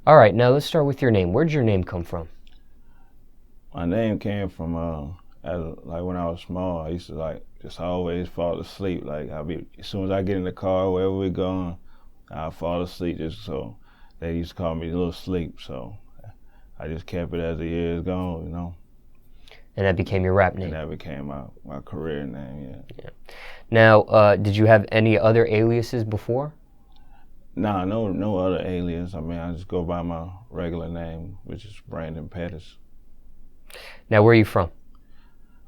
All right, now let's start with your name. Where'd your name come from? My name came from like when I was small. I used to like just always fall asleep. Like as soon as I get in the car, wherever we're going, I'll fall asleep. Just so they used to call me Little Sleep. So I just kept it as the years gone, you know. And that became your rap name. And that became my career name. Yeah. Now, did you have any other aliases before? Nah, no other alias. I mean, I just go by my regular name, which is Brandon Pettis. Now, where are you from?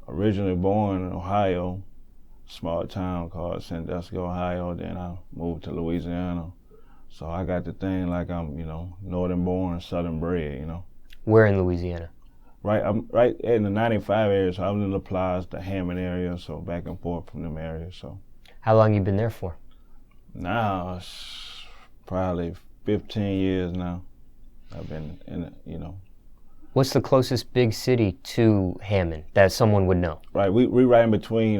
Originally born in Ohio, small town called Sandusky, Ohio. Then I moved to Louisiana. So I got the thing like I'm, northern born, southern bred, Where in Louisiana? I'm right in the 95 area, so I was in La Place, the Hammond area, so back and forth from them areas. So. How long you been there for? Now it's probably 15 years now. I've been in it, What's the closest big city to Hammond that someone would know? Right, we right in between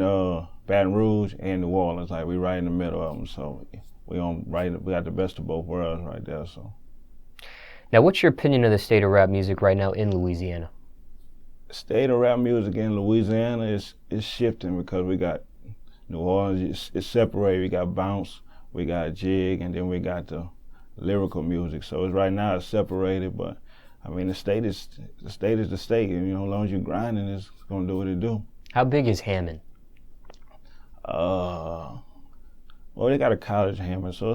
Baton Rouge and New Orleans. Like we right in the middle of them, so we got the best of both worlds right there. So. Now, what's your opinion of the state of rap music right now in Louisiana? The state of rap music in Louisiana is shifting because we got New Orleans. It's separated. We got bounce, we got jig, and then we got the lyrical music. So it's right now it's separated, but. I mean, the state is the state. And, as long as you're grinding, it's gonna do what it do. How big is Hammond? Well, they got a college Hammond, so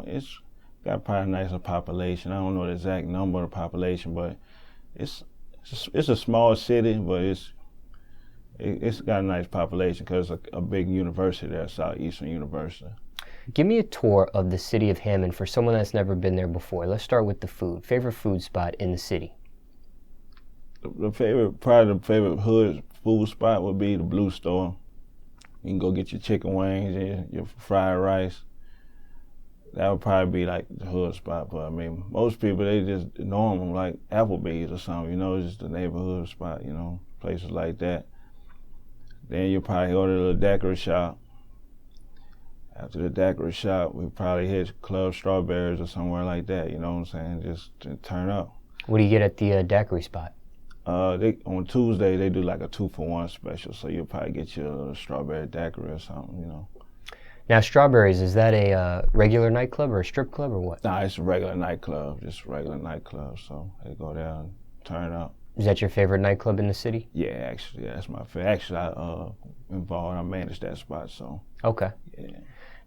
it's got probably a nicer population. I don't know the exact number of the population, but it's a small city, but it's got a nice population because it's a big university there, Southeastern University. Give me a tour of the city of Hammond for someone that's never been there before. Let's start with the food. Favorite food spot in the city? Probably the favorite hood food spot would be the Blue Store. You can go get your chicken wings and your fried rice. That would probably be like the hood spot. But I mean, most people, they just normal, like Applebee's or something, just the neighborhood spot, places like that. Then you'll probably go to the daiquiri shop. After the daiquiri shop, we probably hit Club Strawberries or somewhere like that, you know what I'm saying? Just to turn up. What do you get at the daiquiri spot? On Tuesday, they do like a 2-for-1 special, so you'll probably get your strawberry daiquiri or something, Now, Strawberries, is that a regular nightclub or a strip club or what? Nah, it's a regular nightclub, so they go there and turn up. Is that your favorite nightclub in the city? Yeah, actually, that's my favorite. Actually, I manage that spot, so. Okay. Yeah.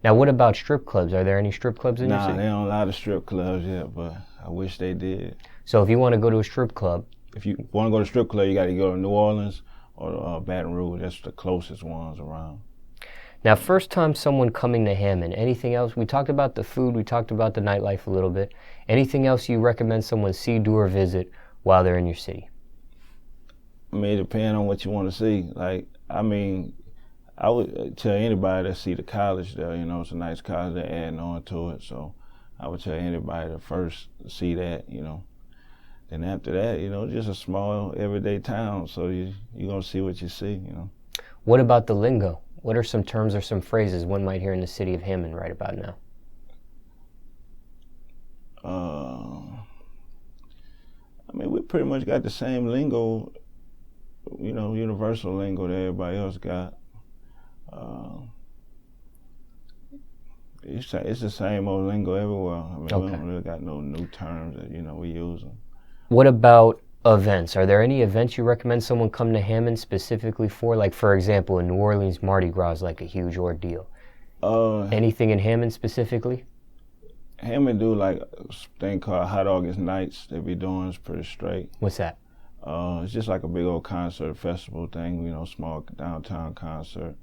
Now, what about strip clubs? Are there any strip clubs in your city? Nah, they don't allow the strip clubs yet, but I wish they did. So if you want to go to a strip club. If you want to go to a strip club, you got to go to New Orleans or Baton Rouge. That's the closest ones around. Now, first time someone coming to Hammond, anything else? We talked about the food, we talked about the nightlife a little bit. Anything else you recommend someone see, do, or visit while they're in your city? I mean, it depends on what you want to see. I would tell anybody to see the college there. It's a nice college. They're adding on to it. So I would tell anybody to first see that, Then after that, just a small everyday town. So you're going to see what you see, What about the lingo? What are some terms or some phrases one might hear in the city of Hammond right about now? We pretty much got the same lingo, universal lingo that everybody else got. It's the same old lingo everywhere. We don't really got no new terms that we using. What about events? Are there any events you recommend someone come to Hammond specifically for? Like, for example, in New Orleans, Mardi Gras is like a huge ordeal. Anything in Hammond specifically? Hammond do like a thing called Hot August Nights. They be doing it's pretty straight. What's that? It's just like a big old concert festival thing, small downtown concert.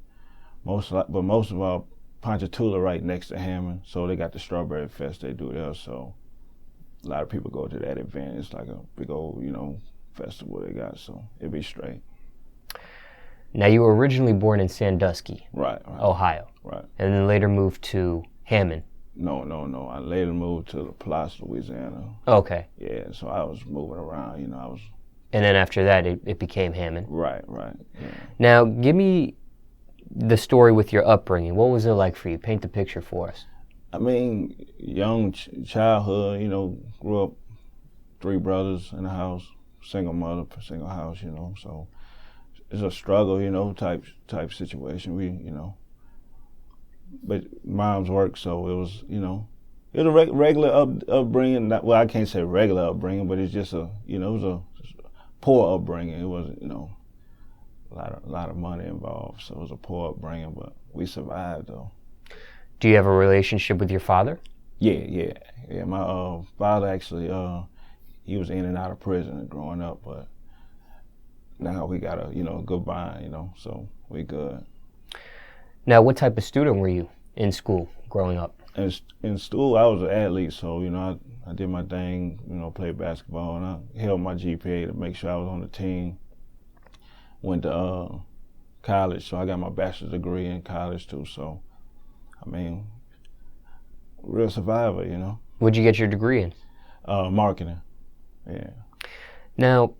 Most of all, Ponchatoula right next to Hammond, so they got the Strawberry Fest they do there. So a lot of people go to that event. It's like a big old, festival they got. So it'd be straight. Now, you were originally born in Sandusky, right. Ohio, right, and then later moved to Hammond. No. I later moved to La Place, Louisiana. Okay. Yeah, so I was moving around. And then after that, it became Hammond. Right. Yeah. Now, give me the story with your upbringing. What was it like for you? Paint the picture for us. Young childhood, grew up 3 brothers in the house, single mother, single house, you know. So it's a struggle, you know, type situation. But mom's work, so it was, you know, it was a regular upbringing. Well, I can't say regular upbringing, but it's just it was a poor upbringing. It wasn't, you know, a lot of money involved, so it was a poor upbringing, but we survived though. Do you have a relationship with your father? Yeah. My father actually, he was in and out of prison growing up, but now we got a good bond, you know, so we good. Now, what type of student were you in school growing up? In school, I was an athlete, so, you know, I did my thing, you know, played basketball, and I held my GPA to make sure I was on the team. Went to college, so I got my bachelor's degree in college too, so, I mean, real survivor, you know. What'd you get your degree in? Marketing, yeah. Now,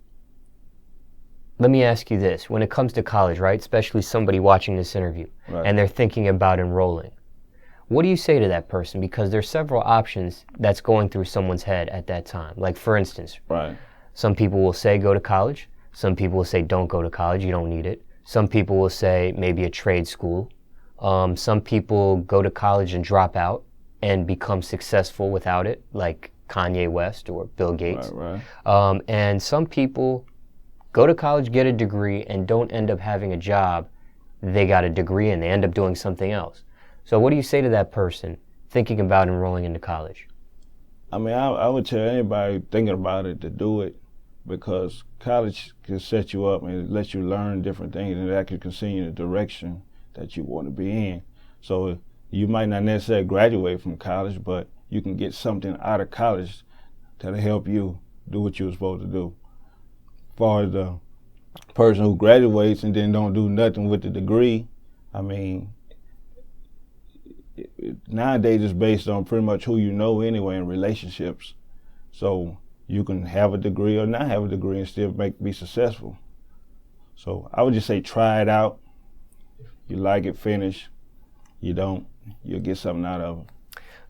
let me ask you this. When it comes to college, right, especially somebody watching this interview, right, and they're thinking about enrolling, what do you say to that person? Because there's several options that's going through someone's head at that time. Like, for instance, right, some people will say go to college. Some people will say don't go to college, you don't need it. Some people will say maybe a trade school. Some people go to college and drop out and become successful without it, like Kanye West or Bill Gates. Right. And some people go to college, get a degree, and don't end up having a job they got a degree in. They end up doing something else. So what do you say to that person thinking about enrolling into college? I mean, I would tell anybody thinking about it to do it, because college can set you up and it lets you learn different things, and that can continue the direction that you want to be in. So you might not necessarily graduate from college, but you can get something out of college that'll help you do what you're supposed to do. As far as the person who graduates and then don't do nothing with the degree, I mean, nowadays it's based on pretty much who you know anyway in relationships. So you can have a degree or not have a degree and still be successful. So I would just say try it out. If you like it, finish. You don't, you'll get something out of it.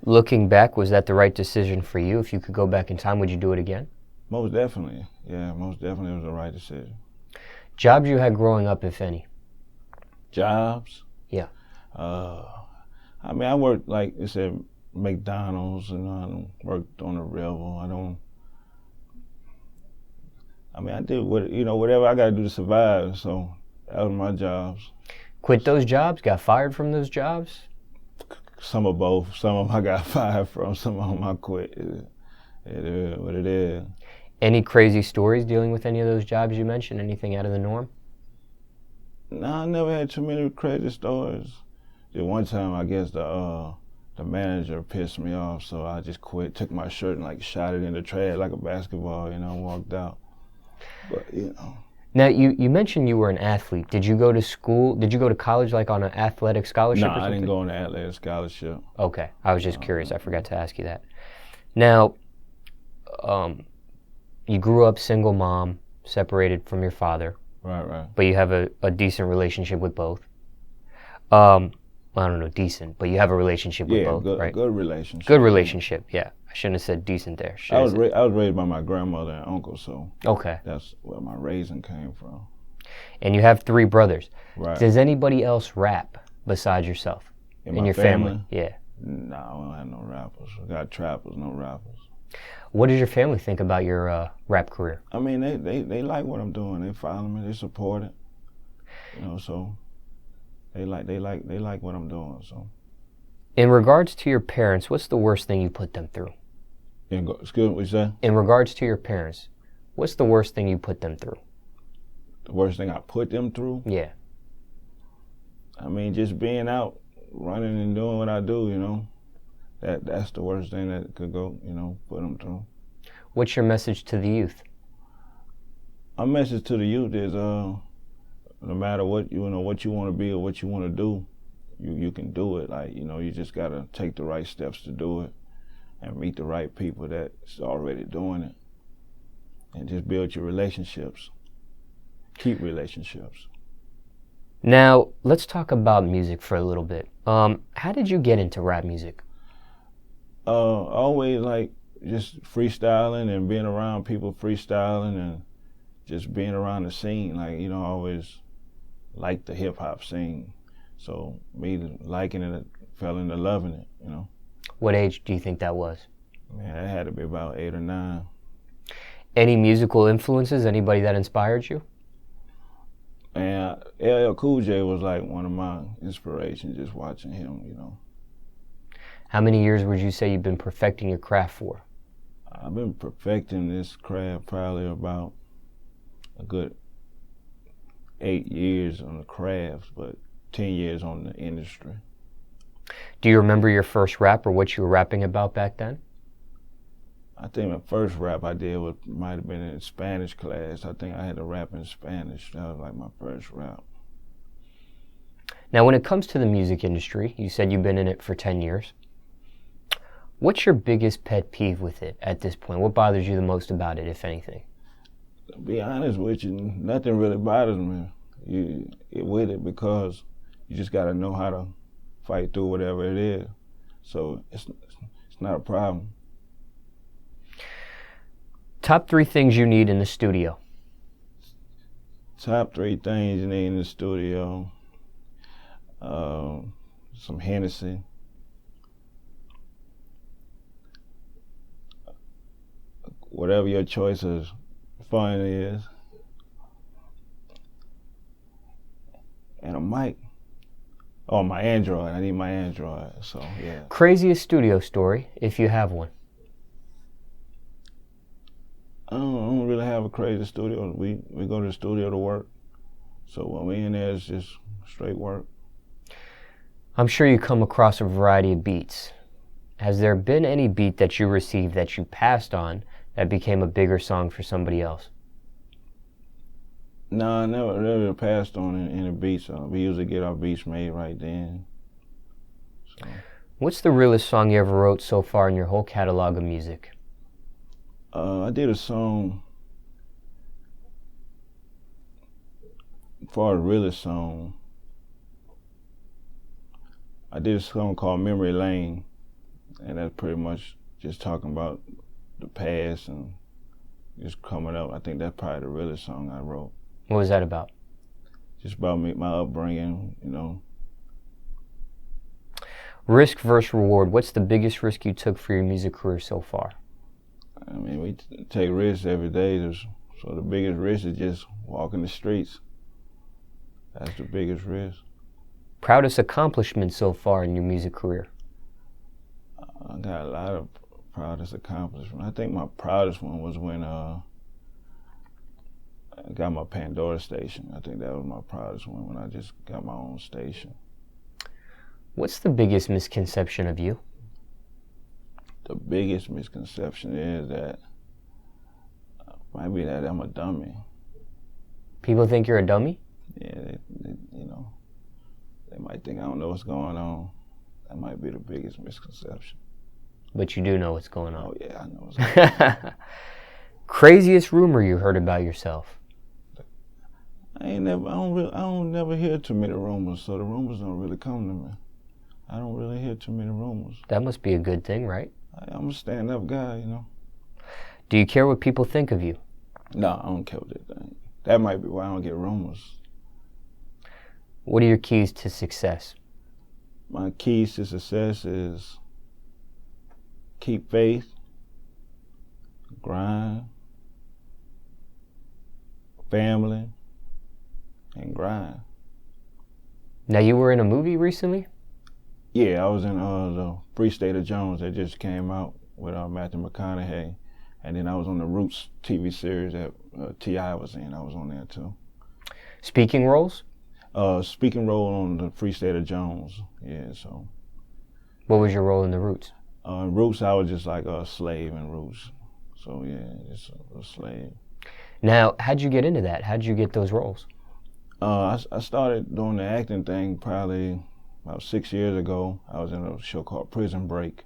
Looking back, was that the right decision for you? If you could go back in time, would you do it again? Most definitely. Yeah, most definitely it was the right decision. Jobs you had growing up, if any? Jobs? Yeah. I mean, I worked, like I said, McDonald's, and I worked on the river. I did whatever I got to do to survive, so that was my jobs. Quit those jobs? Got fired from those jobs? Some of both. Some of them I got fired from, some of them I quit. It is what it is. Any crazy stories dealing with any of those jobs you mentioned? Anything out of the norm? No, I never had too many crazy stories. Just one time, I guess the manager pissed me off, so I just quit, took my shirt and shot it in the trash like a basketball, and walked out. But, Now, you mentioned you were an athlete. Did you go to school? Did you go to college on an athletic scholarship or something? No, I didn't go on an athletic scholarship. Okay. I was just curious. I forgot to ask you that. Now, you grew up single mom, separated from your father. Right. But you have a decent relationship with both. I don't know, decent, but you have a relationship with both, right? Good relationship. Good relationship, yeah. I shouldn't have said decent there. I was raised by my grandmother and uncle, so okay, that's where my raising came from. And you have 3 brothers. Right. Does anybody else rap besides yourself in your family? Yeah. No, I don't have no rappers. I got trappers, no rappers. What does your family think about your rap career? I mean, they like what I'm doing. They follow me. They support it. So they like what I'm doing. So. In regards to your parents, what's the worst thing you put them through? Excuse me, what you say? In regards to your parents, what's the worst thing you put them through? The worst thing I put them through? Yeah. I mean, just being out, running and doing what I do, that's the worst thing that could go, put them through. What's your message to the youth? My message to the youth is, no matter what what you want to be or what you want to do, you can do it. You just gotta take the right steps to do it, and meet the right people that's already doing it, and just build your relationships. Keep relationships. Now, let's talk about music for a little bit. How did you get into rap music? Always just freestyling and being around people freestyling and just being around the scene. Like, you know, I always liked the hip hop scene. So me liking it, fell into loving it, you know. What age do you think that was? Man, it had to be about 8 or 9. Any musical influences? Anybody that inspired you? And LL Cool J was like one of my inspirations, just watching him, you know. How many years would you say you've been perfecting your craft for? I've been perfecting this craft probably about a good 8 years on the craft, but 10 years on the industry. Do you remember your first rap or what you were rapping about back then? I think the first rap I did might have been in Spanish class. I think I had to rap in Spanish. That was like my first rap. Now, when it comes to the music industry, you said you've been in it for 10 years. What's your biggest pet peeve with it at this point? What bothers you the most about it, if anything? To be honest with you, nothing really bothers me with it because you just got to know how to fight through whatever it is. So it's not a problem. Top 3 things you need in the studio. Top 3 things you need in the studio. Some Hennessy. Whatever your choice of fun is. And a mic. Oh, my Android. I need my Android, so yeah. Craziest studio story, if you have one. I don't really have a crazy studio. We go to the studio to work. So when we in there, it's just straight work. I'm sure you come across a variety of beats. Has there been any beat that you received that you passed on that became a bigger song for somebody else? No, I never really passed on any beats. We usually get our beats made right then. So. What's the realest song you ever wrote so far in your whole catalog of music? I did a song, for a realest song, I did a song called Memory Lane, and that's pretty much just talking about the past and just coming up. I think that's probably the realest song I wrote. What was that about? Just about me, my upbringing, you know. Risk versus reward. What's the biggest risk you took for your music career so far? I mean, we take risks every day. So the biggest risk is just walking the streets. That's the biggest risk. Proudest accomplishment so far in your music career? I got a lot of proudest accomplishments. I think my proudest one was when I got my Pandora station. I think that was my proudest one, when I just got my own station. What's the biggest misconception of you? The biggest misconception is that might be that I'm a dummy. People think you're a dummy? Yeah, you know, they might think I don't know what's going on. That might be the biggest misconception. But you do know what's going on. Oh yeah, I know what's going on. Craziest rumor you heard about yourself? I don't never hear too many rumors, so the rumors don't really come to me. I don't really hear too many rumors. That must be a good thing, right? I'm a stand-up guy, you know. Do you care what people think of you? No, I don't care what they think. That might be why I don't get rumors. What are your keys to success? My keys to success is keep faith, grind, family, and grind. Now, you were in a movie recently? Yeah, I was in the Free State of Jones that just came out with Matthew McConaughey. And then I was on the Roots TV series that T.I. was in. I was on there too. Speaking roles? Speaking role on the Free State of Jones. Yeah, so. What was your role in the Roots? Roots, I was just like a slave in Roots. So yeah, just a slave. Now, how'd you get into that? How'd you get those roles? I started doing the acting thing probably about 6 years ago. I was in a show called Prison Break.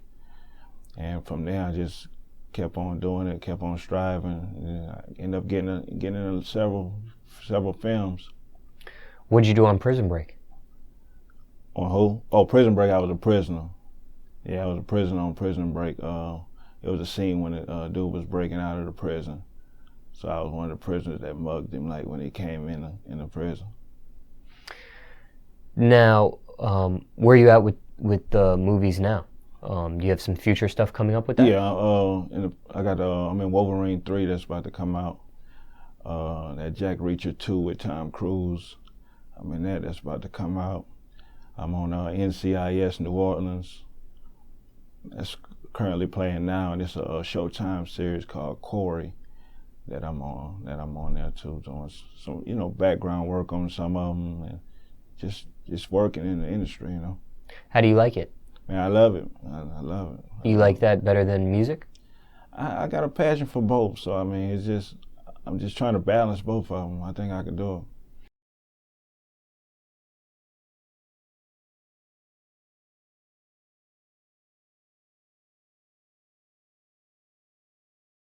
And from there, I just kept on doing it, kept on striving. And I ended up getting into several films. What'd you do on Prison Break? On who? Oh, Prison Break, I was a prisoner. Yeah, I was a prisoner on Prison Break. it was a scene when the dude was breaking out of the prison. So I was one of the prisoners that mugged him, like when he came in the prison. Now, where are you at with the movies now? Do you have some future stuff coming up with that? Yeah, I'm in Wolverine 3 that's about to come out. That Jack Reacher 2 with Tom Cruise. I'm in that's about to come out. I'm on NCIS New Orleans. That's currently playing now, and it's a Showtime series called Corey that I'm on there too, doing some background work on some of them, and just working in the industry, How do you like it? Man, I love it. I love it. You like that better than music? I got a passion for both, so I mean, I'm just trying to balance both of them. I think I can do it.